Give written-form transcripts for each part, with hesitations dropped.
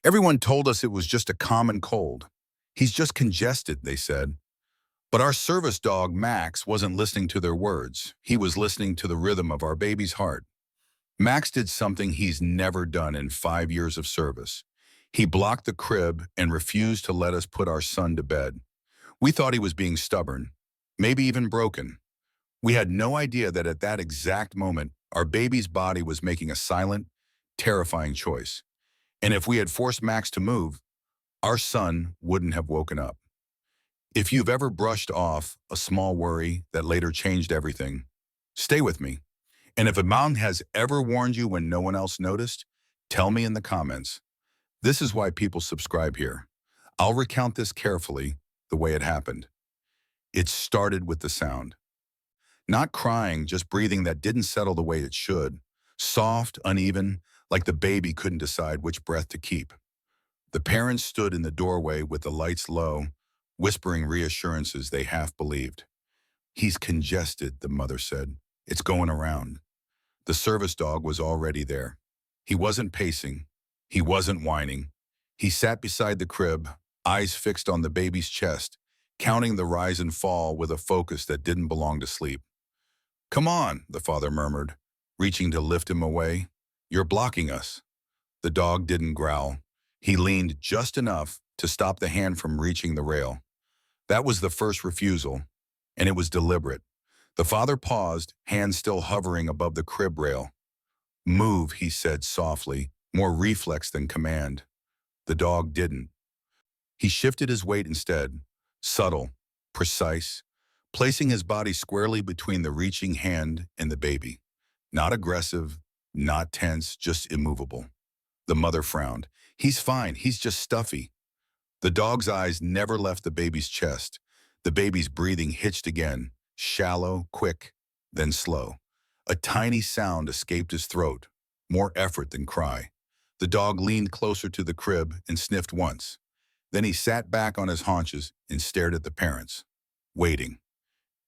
Everyone told us it was just a common cold. He's just congested, they said. But our service dog, Max, wasn't listening to their words. He was listening to the rhythm of our baby's heart. Max did something he's never done in 5 years of service. He blocked the crib and refused to let us put our son to bed. We thought he was being stubborn, maybe even broken. We had no idea that at that exact moment, our baby's body was making a silent, terrifying choice. And if we had forced Max to move, our son wouldn't have woken up. If you've ever brushed off a small worry that later changed everything, stay with me. And if a mom has ever warned you when no one else noticed, tell me in the comments. This is why people subscribe here. I'll recount this carefully, the way it happened. It started with the sound. Not crying, just breathing that didn't settle the way it should. Soft, uneven, like the baby couldn't decide which breath to keep. The parents stood in the doorway with the lights low, whispering reassurances they half believed. "He's congested," the mother said. "It's going around." The service dog was already there. He wasn't pacing. He wasn't whining. He sat beside the crib, eyes fixed on the baby's chest, counting the rise and fall with a focus that didn't belong to sleep. "Come on," the father murmured, reaching to lift him away. "You're blocking us." The dog didn't growl. He leaned just enough to stop the hand from reaching the rail. That was the first refusal, and it was deliberate. The father paused, hands still hovering above the crib rail. "Move," he said softly, more reflex than command. The dog didn't. He shifted his weight instead, subtle, precise, placing his body squarely between the reaching hand and the baby. Not aggressive, not tense, just immovable. The mother frowned. "He's fine, he's just stuffy." The dog's eyes never left the baby's chest. The baby's breathing hitched again, shallow, quick, then slow. A tiny sound escaped his throat, more effort than cry. The dog leaned closer to the crib and sniffed once. Then he sat back on his haunches and stared at the parents, waiting.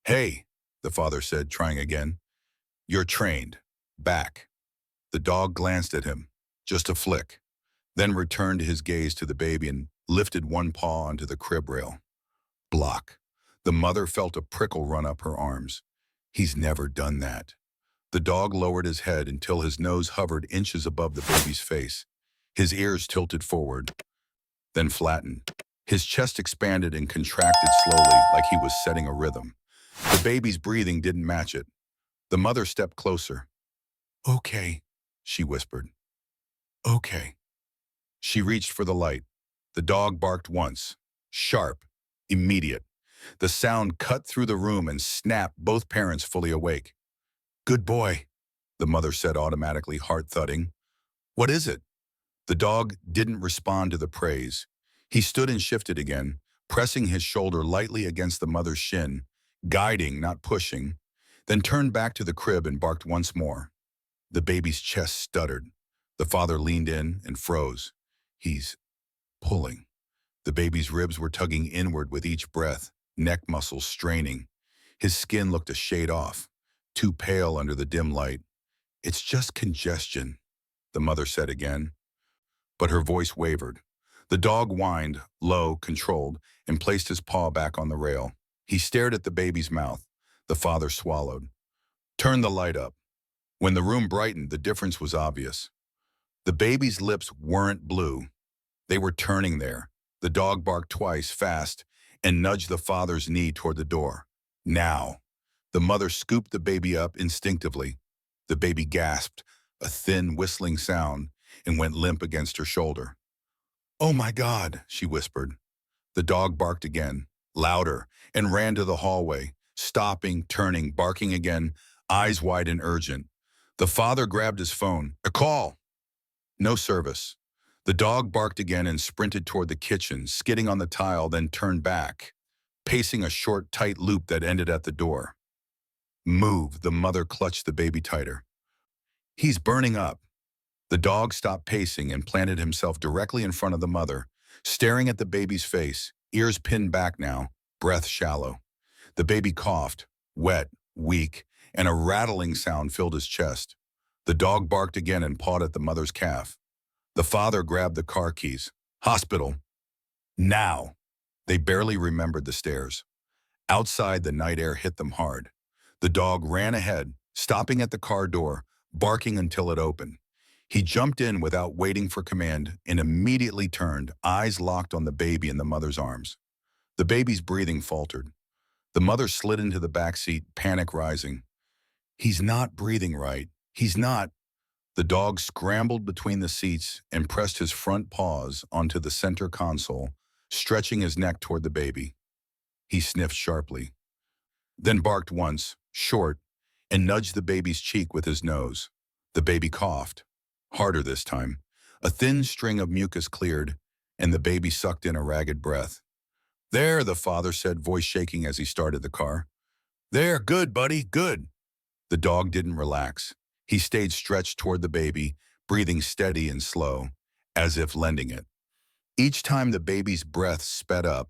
"Hey," the father said, trying again. "You're trained. Back." The dog glanced at him, just a flick, then returned his gaze to the baby and lifted one paw onto the crib rail. Block. The mother felt a prickle run up her arms. He's never done that. The dog lowered his head until his nose hovered inches above the baby's face. His ears tilted forward, then flattened. His chest expanded and contracted slowly, like he was setting a rhythm. The baby's breathing didn't match it. The mother stepped closer. "Okay," she whispered. "Okay." She reached for the light. The dog barked once, sharp, immediate. The sound cut through the room and snapped both parents fully awake. "Good boy," the mother said automatically, heart thudding. "What is it?" The dog didn't respond to the praise. He stood and shifted again, pressing his shoulder lightly against the mother's shin, guiding, not pushing, then turned back to the crib and barked once more. The baby's chest stuttered. The father leaned in and froze. "He's pulling." The baby's ribs were tugging inward with each breath, neck muscles straining. His skin looked a shade off, too pale under the dim light. "It's just congestion," the mother said again. But her voice wavered. The dog whined, low, controlled, and placed his paw back on the rail. He stared at the baby's mouth. The father swallowed. "Turn the light up." When the room brightened, the difference was obvious. The baby's lips weren't blue. They were turning there. The dog barked twice, fast, and nudged the father's knee toward the door. "Now." The mother scooped the baby up instinctively. The baby gasped, a thin, whistling sound, and went limp against her shoulder. "Oh my God," she whispered. The dog barked again, louder, and ran to the hallway, stopping, turning, barking again, eyes wide and urgent. The father grabbed his phone. "A call!" No service. The dog barked again and sprinted toward the kitchen, skidding on the tile, then turned back, pacing a short, tight loop that ended at the door. "Move," the mother clutched the baby tighter. "He's burning up." The dog stopped pacing and planted himself directly in front of the mother, staring at the baby's face, ears pinned back now, breath shallow. The baby coughed, wet, weak, and a rattling sound filled his chest. The dog barked again and pawed at the mother's calf. The father grabbed the car keys. Hospital. Now. They barely remembered the stairs. Outside, the night air hit them hard. The dog ran ahead, stopping at the car door, barking until it opened. He jumped in without waiting for command and immediately turned, eyes locked on the baby in the mother's arms. The baby's breathing faltered. The mother slid into the back seat, panic rising. He's not breathing right. He's not. The dog scrambled between the seats and pressed his front paws onto the center console, stretching his neck toward the baby. He sniffed sharply, then barked once, short, and nudged the baby's cheek with his nose. The baby coughed, harder this time. A thin string of mucus cleared, and the baby sucked in a ragged breath. There, the father said, voice shaking as he started the car. There, good, buddy, good. The dog didn't relax. He stayed stretched toward the baby, breathing steady and slow, as if lending it. Each time the baby's breath sped up,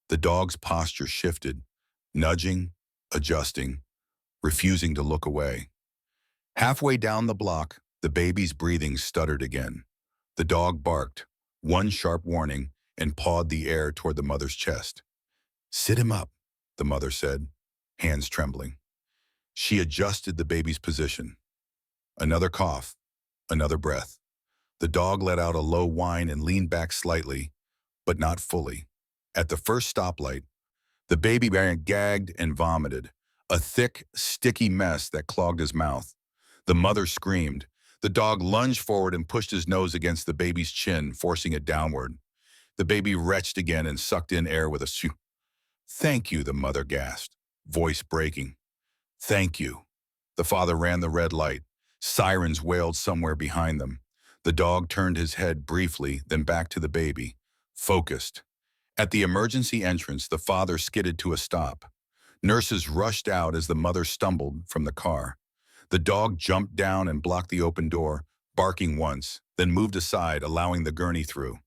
the dog's posture shifted, nudging, adjusting, refusing to look away. Halfway down the block, the baby's breathing stuttered again. The dog barked, one sharp warning, and pawed the air toward the mother's chest. Sit him up, the mother said, hands trembling. She adjusted the baby's position. Another cough, another breath. The dog let out a low whine and leaned back slightly, but not fully. At the first stoplight, the baby gagged and vomited, a thick, sticky mess that clogged his mouth. The mother screamed. The dog lunged forward and pushed his nose against the baby's chin, forcing it downward. The baby retched again and sucked in air with a shoo. Thank you, the mother gasped, voice breaking. Thank you. The father ran the red light. Sirens wailed somewhere behind them. The dog turned his head briefly, then back to the baby, focused. At the emergency entrance, the father skidded to a stop. Nurses rushed out as the mother stumbled from the car. The dog jumped down and blocked the open door, barking once, then moved aside, allowing the gurney through.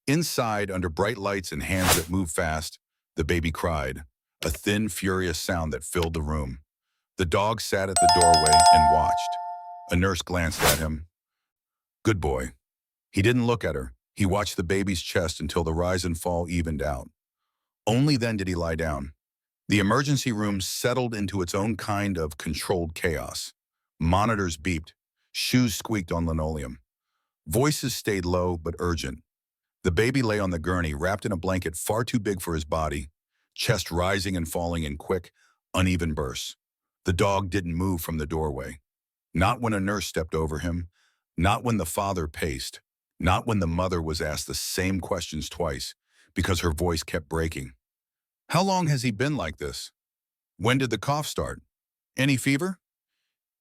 Inside, under bright lights and hands that moved fast, the baby cried, a thin, furious sound that filled the room. The dog sat at the doorway and watched. A nurse glanced at him. Good boy. He didn't look at her. He watched the baby's chest until the rise and fall evened out. Only then did he lie down. The emergency room settled into its own kind of controlled chaos. Monitors beeped. Shoes squeaked on linoleum. Voices stayed low but urgent. The baby lay on the gurney, wrapped in a blanket far too big for his body, chest rising and falling in quick, uneven bursts. The dog didn't move from the doorway. Not when a nurse stepped over him. Not when the father paced. Not when the mother was asked the same questions twice, because her voice kept breaking. How long has he been like this? When did the cough start? Any fever?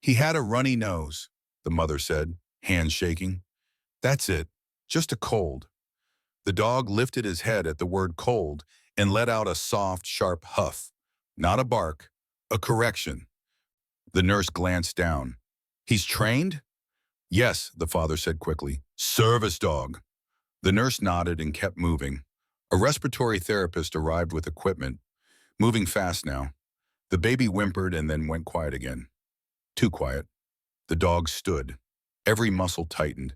He had a runny nose, the mother said, hands shaking. That's it, just a cold. The dog lifted his head at the word cold and let out a soft, sharp huff. Not a bark, a correction. The nurse glanced down. He's trained? Yes, the father said quickly. Service dog. The nurse nodded and kept moving. A respiratory therapist arrived with equipment, moving fast now. The baby whimpered and then went quiet again. Too quiet. The dog stood. Every muscle tightened.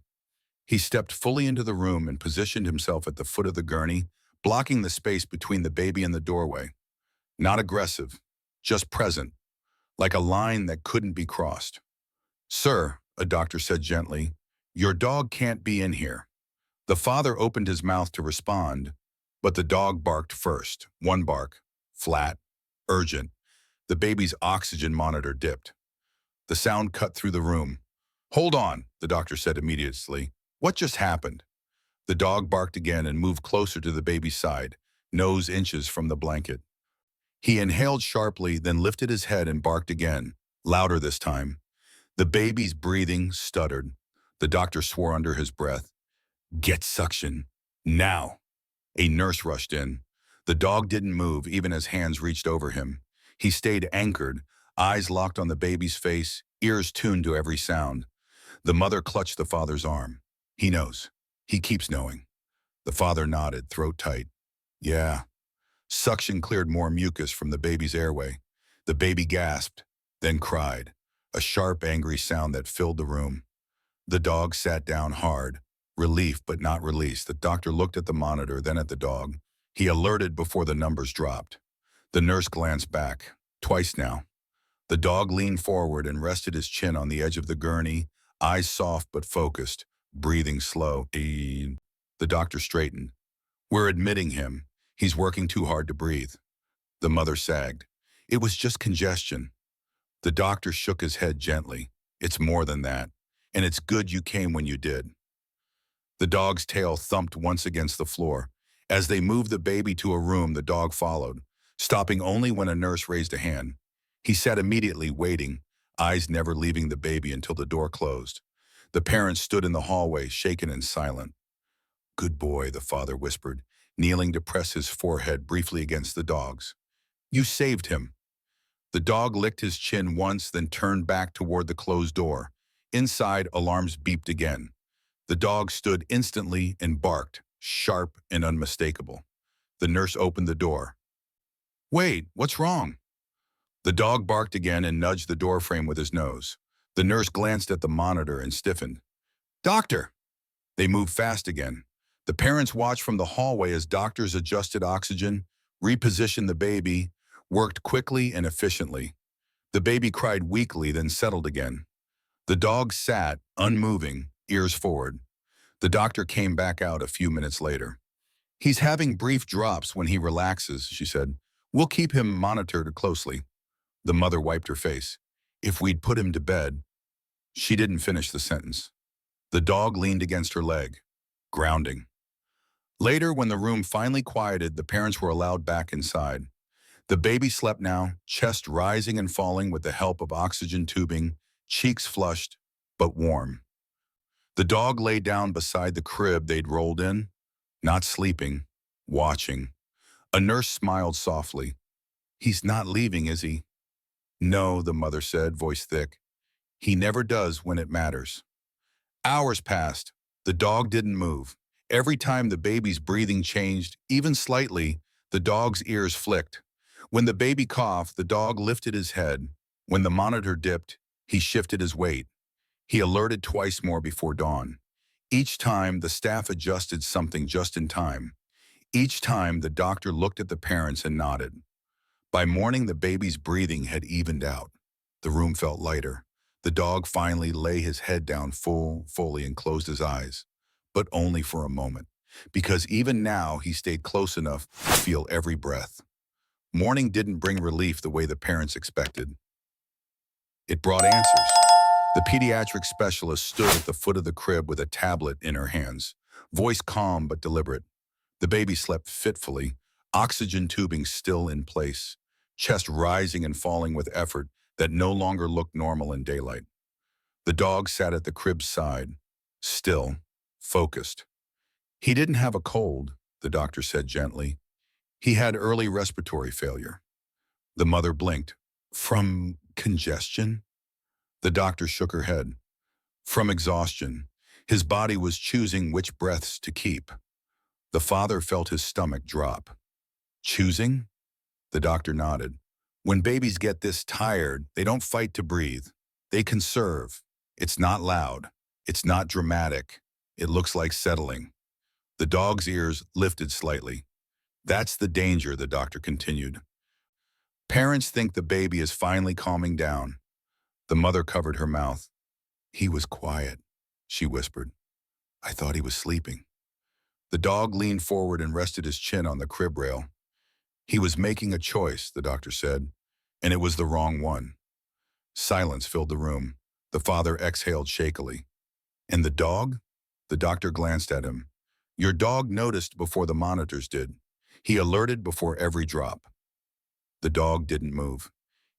He stepped fully into the room and positioned himself at the foot of the gurney, blocking the space between the baby and the doorway. Not aggressive, just present, like a line that couldn't be crossed. Sir, a doctor said gently, your dog can't be in here. The father opened his mouth to respond, but the dog barked first. One bark, flat, urgent. The baby's oxygen monitor dipped. The sound cut through the room. Hold on, the doctor said immediately. What just happened? The dog barked again and moved closer to the baby's side, nose inches from the blanket. He inhaled sharply, then lifted his head and barked again, louder this time. The baby's breathing stuttered. The doctor swore under his breath. Get suction. Now. A nurse rushed in. The dog didn't move even as hands reached over him. He stayed anchored, eyes locked on the baby's face, ears tuned to every sound. The mother clutched the father's arm. He knows. He keeps knowing. The father nodded, throat tight. Yeah. Suction cleared more mucus from the baby's airway. The baby gasped, then cried, a sharp, angry sound that filled the room. The dog sat down hard, Relief, but not release. The doctor looked at the monitor, then at the dog. He alerted before the numbers dropped. The nurse glanced back. Twice now. The dog leaned forward and rested his chin on the edge of the gurney, eyes soft but focused, breathing slow. The doctor straightened. We're admitting him. He's working too hard to breathe. The mother sagged. It was just congestion. The doctor shook his head gently. It's more than that. And it's good you came when you did. The dog's tail thumped once against the floor. As they moved the baby to a room, the dog followed, stopping only when a nurse raised a hand. He sat immediately, waiting, eyes never leaving the baby until the door closed. The parents stood in the hallway, shaken and silent. Good boy, the father whispered, kneeling to press his forehead briefly against the dog's. You saved him. The dog licked his chin once, then turned back toward the closed door. Inside, alarms beeped again. The dog stood instantly and barked, sharp and unmistakable. The nurse opened the door. Wait, what's wrong? The dog barked again and nudged the doorframe with his nose. The nurse glanced at the monitor and stiffened. Doctor! They moved fast again. The parents watched from the hallway as doctors adjusted oxygen, repositioned the baby, worked quickly and efficiently. The baby cried weakly, then settled again. The dog sat, unmoving, ears forward. The doctor came back out a few minutes later. He's having brief drops when he relaxes, she said. We'll keep him monitored closely. The mother wiped her face. If we'd put him to bed. She didn't finish the sentence. The dog leaned against her leg, grounding. Later, when the room finally quieted, the parents were allowed back inside. The baby slept now, chest rising and falling with the help of oxygen tubing, cheeks flushed, but warm. The dog lay down beside the crib they'd rolled in, not sleeping, watching. A nurse smiled softly. He's not leaving, is he? No, the mother said, voice thick. He never does when it matters. Hours passed. The dog didn't move. Every time the baby's breathing changed, even slightly, the dog's ears flicked. When the baby coughed, the dog lifted his head. When the monitor dipped, he shifted his weight. He alerted twice more before dawn. Each time, the staff adjusted something just in time. Each time, the doctor looked at the parents and nodded. By morning, the baby's breathing had evened out. The room felt lighter. The dog finally lay his head down fully and closed his eyes. But only for a moment, because even now he stayed close enough to feel every breath. Morning didn't bring relief the way the parents expected. It brought answers. The pediatric specialist stood at the foot of the crib with a tablet in her hands, voice calm but deliberate. The baby slept fitfully, oxygen tubing still in place, chest rising and falling with effort that no longer looked normal in daylight. The dog sat at the crib's side, still, focused. He didn't have a cold, the doctor said gently. He had early respiratory failure. The mother blinked. From congestion? The doctor shook her head. From exhaustion. His body was choosing which breaths to keep. The father felt his stomach drop. Choosing? The doctor nodded. When babies get this tired, they don't fight to breathe. They conserve. It's not loud. It's not dramatic. It looks like settling. The dog's ears lifted slightly. That's the danger, the doctor continued. Parents think the baby is finally calming down. The mother covered her mouth. He was quiet, she whispered. I thought he was sleeping. The dog leaned forward and rested his chin on the crib rail. He was making a choice, the doctor said, and it was the wrong one. Silence filled the room. The father exhaled shakily. And the dog? The doctor glanced at him. Your dog noticed before the monitors did. He alerted before every drop. The dog didn't move.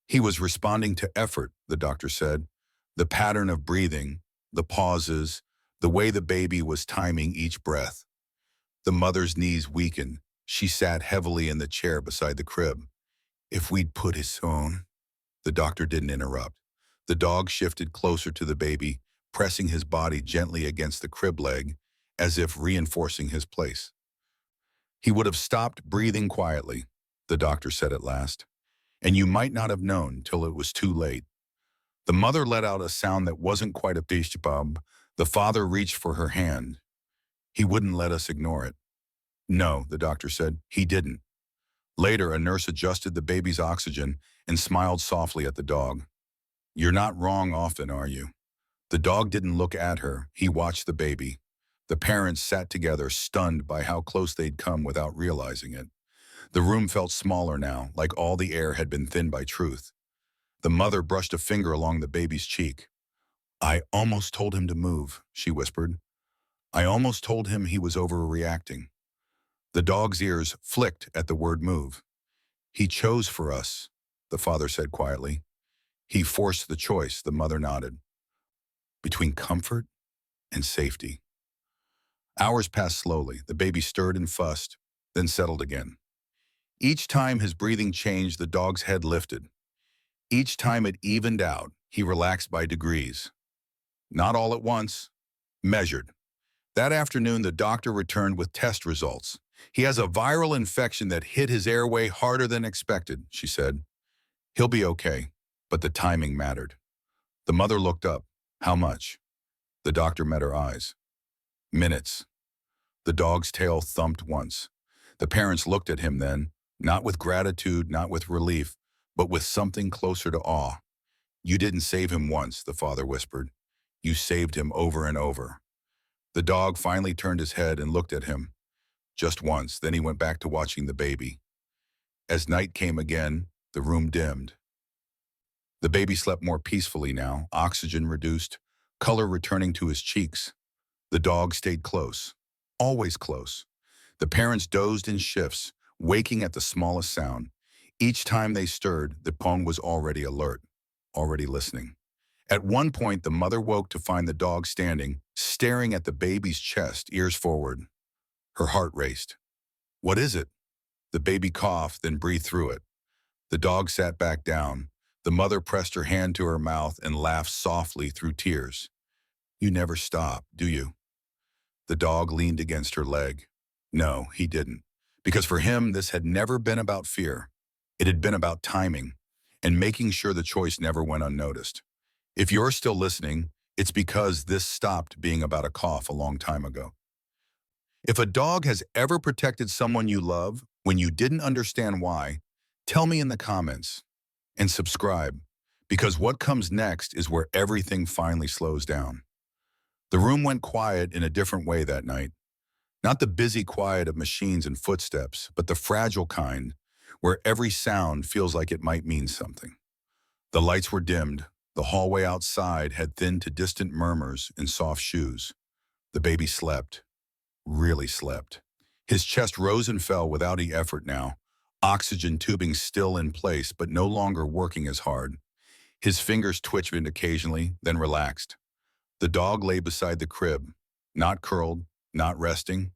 He was responding to effort, the doctor said. The pattern of breathing, the pauses, the way the baby was timing each breath. The mother's knees weakened. She sat heavily in the chair beside the crib. If we'd put his own... The doctor didn't interrupt. The dog shifted closer to the baby, pressing his body gently against the crib leg, as if reinforcing his place. He would have stopped breathing quietly, the doctor said at last, and you might not have known till it was too late. The mother let out a sound that wasn't quite a pish-pub. The father reached for her hand. He wouldn't let us ignore it. No, the doctor said, he didn't. Later, a nurse adjusted the baby's oxygen and smiled softly at the dog. You're not wrong often, are you? The dog didn't look at her, he watched the baby. The parents sat together, stunned by how close they'd come without realizing it. The room felt smaller now, like all the air had been thinned by truth. The mother brushed a finger along the baby's cheek. I almost told him to move, she whispered. I almost told him he was overreacting. The dog's ears flicked at the word move. He chose for us, the father said quietly. He forced the choice, the mother nodded. Between comfort and safety. Hours passed slowly. The baby stirred and fussed, then settled again. Each time his breathing changed, the dog's head lifted. Each time it evened out, he relaxed by degrees. Not all at once, measured. That afternoon, the doctor returned with test results. He has a viral infection that hit his airway harder than expected, she said. He'll be okay, but the timing mattered. The mother looked up. How much? The doctor met her eyes. Minutes. The dog's tail thumped once. The parents looked at him then, not with gratitude, not with relief, but with something closer to awe. You didn't save him once, the father whispered. You saved him over and over. The dog finally turned his head and looked at him. Just once, then he went back to watching the baby. As night came again, the room dimmed. The baby slept more peacefully now, oxygen reduced, color returning to his cheeks. The dog stayed close, always close. The parents dozed in shifts, waking at the smallest sound. Each time they stirred, the pone was already alert, already listening. At one point, the mother woke to find the dog standing, staring at the baby's chest, ears forward. Her heart raced. What is it? The baby coughed, then breathed through it. The dog sat back down. The mother pressed her hand to her mouth and laughed softly through tears. You never stop, do you? The dog leaned against her leg. No, he didn't. Because for him, this had never been about fear. It had been about timing and making sure the choice never went unnoticed. If you're still listening, it's because this stopped being about a cough a long time ago. If a dog has ever protected someone you love when you didn't understand why, tell me in the comments and subscribe, because what comes next is where everything finally slows down. The room went quiet in a different way that night. Not the busy quiet of machines and footsteps, but the fragile kind, where every sound feels like it might mean something. The lights were dimmed. The hallway outside had thinned to distant murmurs in soft shoes. The baby slept, really slept. His chest rose and fell without any effort now, oxygen tubing still in place but no longer working as hard. His fingers twitched occasionally, then relaxed. The dog lay beside the crib, not curled, not resting,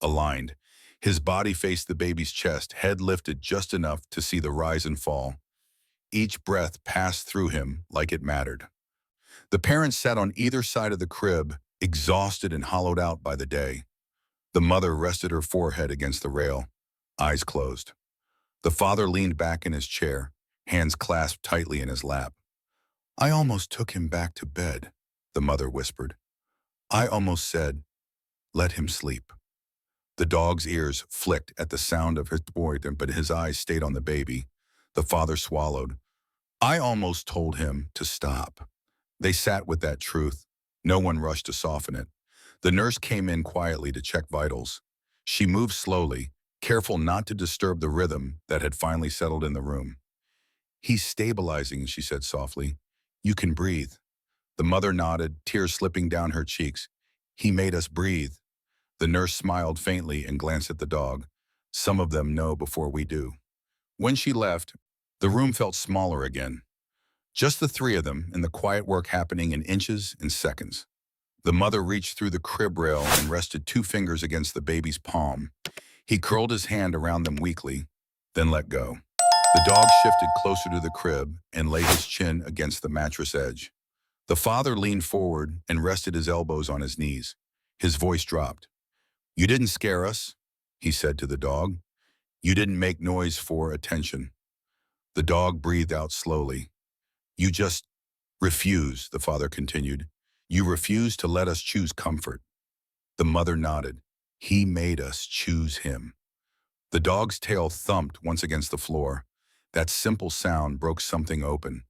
aligned. His body faced the baby's chest, head lifted just enough to see the rise and fall. Each breath passed through him like it mattered. The parents sat on either side of the crib, exhausted and hollowed out by the day. The mother rested her forehead against the rail, eyes closed. The father leaned back in his chair, hands clasped tightly in his lap. I almost took him back to bed, the mother whispered. I almost said, let him sleep. The dog's ears flicked at the sound of his voice, but his eyes stayed on the baby. The father swallowed. I almost told him to stop. They sat with that truth. No one rushed to soften it. The nurse came in quietly to check vitals. She moved slowly, careful not to disturb the rhythm that had finally settled in the room. He's stabilizing, she said softly. You can breathe. The mother nodded, tears slipping down her cheeks. He made us breathe. The nurse smiled faintly and glanced at the dog. Some of them know before we do. When she left, the room felt smaller again. Just the three of them and the quiet work happening in inches and seconds. The mother reached through the crib rail and rested 2 fingers against the baby's palm. He curled his hand around them weakly, then let go. The dog shifted closer to the crib and laid his chin against the mattress edge. The father leaned forward and rested his elbows on his knees. His voice dropped. You didn't scare us, he said to the dog. You didn't make noise for attention. The dog breathed out slowly. You just refuse, the father continued. You refuse to let us choose comfort. The mother nodded. He made us choose him. The dog's tail thumped once against the floor. That simple sound broke something open.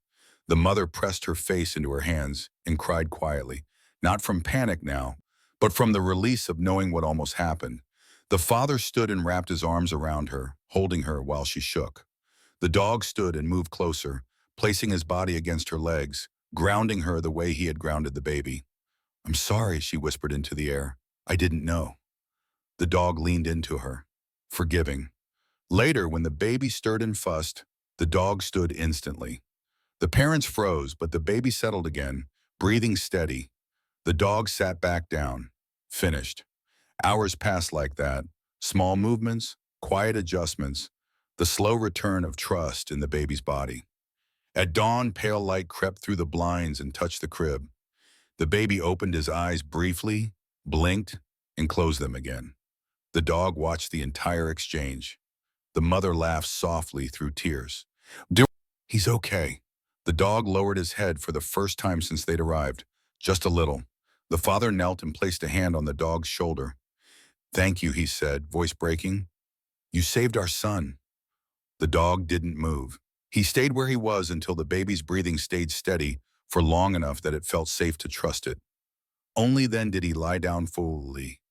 The mother pressed her face into her hands and cried quietly, not from panic now, but from the release of knowing what almost happened. The father stood and wrapped his arms around her, holding her while she shook. The dog stood and moved closer, placing his body against her legs, grounding her the way he had grounded the baby. "I'm sorry," she whispered into the air. "I didn't know." The dog leaned into her, forgiving. Later, when the baby stirred and fussed, the dog stood instantly. The parents froze, but the baby settled again, breathing steady. The dog sat back down, finished. Hours passed like that, small movements, quiet adjustments, the slow return of trust in the baby's body. At dawn, pale light crept through the blinds and touched the crib. The baby opened his eyes briefly, blinked, and closed them again. The dog watched the entire exchange. The mother laughed softly through tears. He's okay." The dog lowered his head for the first time since they'd arrived, just a little. The father knelt and placed a hand on the dog's shoulder. "Thank you," he said, voice breaking. "You saved our son." The dog didn't move. He stayed where he was until the baby's breathing stayed steady for long enough that it felt safe to trust it. Only then did he lie down fully.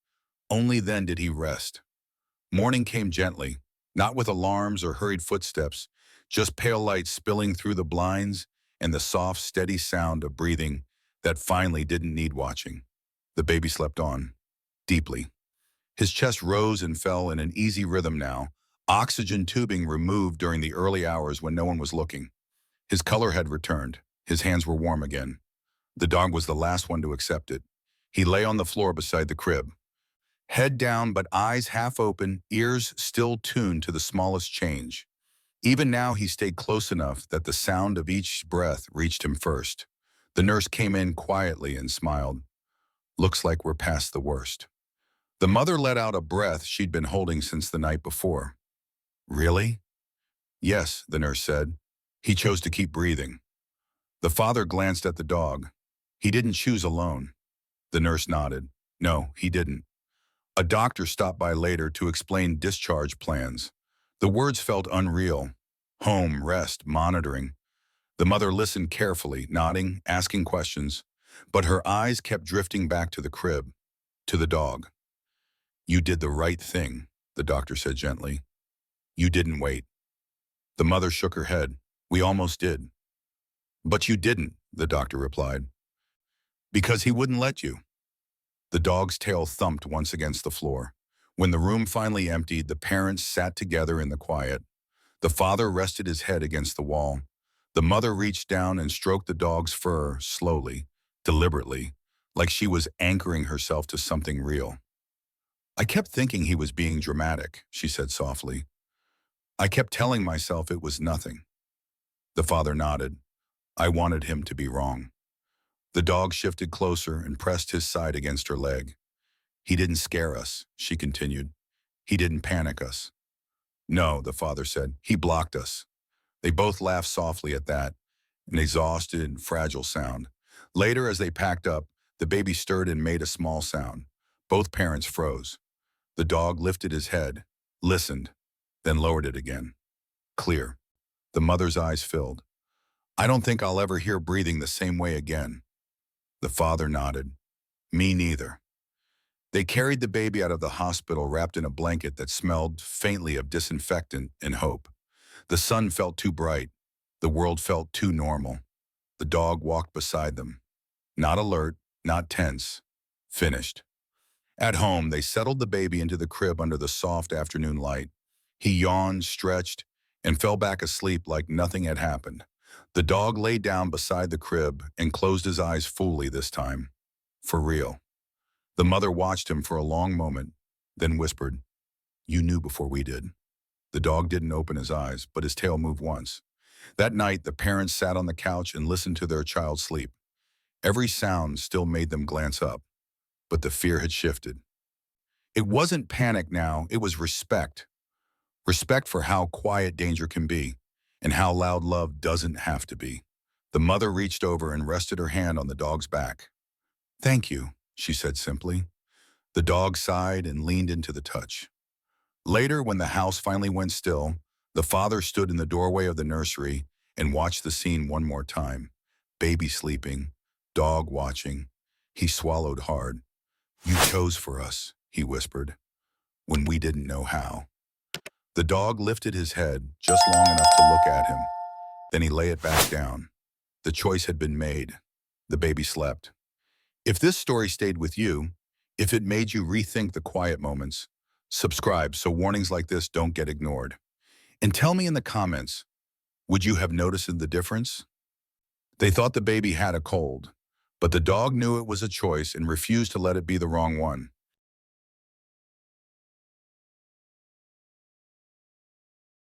Only then did he rest. Morning came gently, not with alarms or hurried footsteps, just pale light spilling through the blinds and the soft, steady sound of breathing that finally didn't need watching. The baby slept on, deeply. His chest rose and fell in an easy rhythm now, oxygen tubing removed during the early hours when no one was looking. His color had returned. His hands were warm again. The dog was the last one to accept it. He lay on the floor beside the crib, head down but eyes half open, ears still tuned to the smallest change. Even now he stayed close enough that the sound of each breath reached him first. The nurse came in quietly and smiled. "Looks like we're past the worst." The mother let out a breath she'd been holding since the night before. "Really?" "Yes," the nurse said. "He chose to keep breathing." The father glanced at the dog. "He didn't choose alone." The nurse nodded. "No, he didn't." A doctor stopped by later to explain discharge plans. The words felt unreal. Home, rest, monitoring. The mother listened carefully, nodding, asking questions, but her eyes kept drifting back to the crib, to the dog. "You did the right thing," the doctor said gently. "You didn't wait." The mother shook her head. "We almost did." "But you didn't," the doctor replied. "Because he wouldn't let you." The dog's tail thumped once against the floor. When the room finally emptied, the parents sat together in the quiet. The father rested his head against the wall. The mother reached down and stroked the dog's fur slowly, deliberately, like she was anchoring herself to something real. "I kept thinking he was being dramatic," she said softly. "I kept telling myself it was nothing." The father nodded. "I wanted him to be wrong." The dog shifted closer and pressed his side against her leg. "He didn't scare us," she continued. "He didn't panic us." "No," the father said. "He blocked us." They both laughed softly at that, an exhausted and fragile sound. Later, as they packed up, the baby stirred and made a small sound. Both parents froze. The dog lifted his head, listened, then lowered it again. Clear. The mother's eyes filled. "I don't think I'll ever hear breathing the same way again." The father nodded. "Me neither." They carried the baby out of the hospital wrapped in a blanket that smelled faintly of disinfectant and hope. The sun felt too bright. The world felt too normal. The dog walked beside them. Not alert, not tense. Finished. At home, they settled the baby into the crib under the soft afternoon light. He yawned, stretched, and fell back asleep like nothing had happened. The dog lay down beside the crib and closed his eyes fully this time. For real. The mother watched him for a long moment, then whispered, "You knew before we did." The dog didn't open his eyes, but his tail moved once. That night, the parents sat on the couch and listened to their child sleep. Every sound still made them glance up, but the fear had shifted. It wasn't panic now, it was respect. Respect for how quiet danger can be, and how loud love doesn't have to be. The mother reached over and rested her hand on the dog's back. "Thank you," she said simply. The dog sighed and leaned into the touch. Later, when the house finally went still, the father stood in the doorway of the nursery and watched the scene one more time. Baby sleeping, dog watching. He swallowed hard. "You chose for us," he whispered, "when we didn't know how." The dog lifted his head just long enough to look at him. Then he lay it back down. The choice had been made. The baby slept. If this story stayed with you, if it made you rethink the quiet moments, subscribe so warnings like this don't get ignored. And tell me in the comments, would you have noticed the difference? They thought the baby had a cold, but the dog knew it was a choice and refused to let it be the wrong one.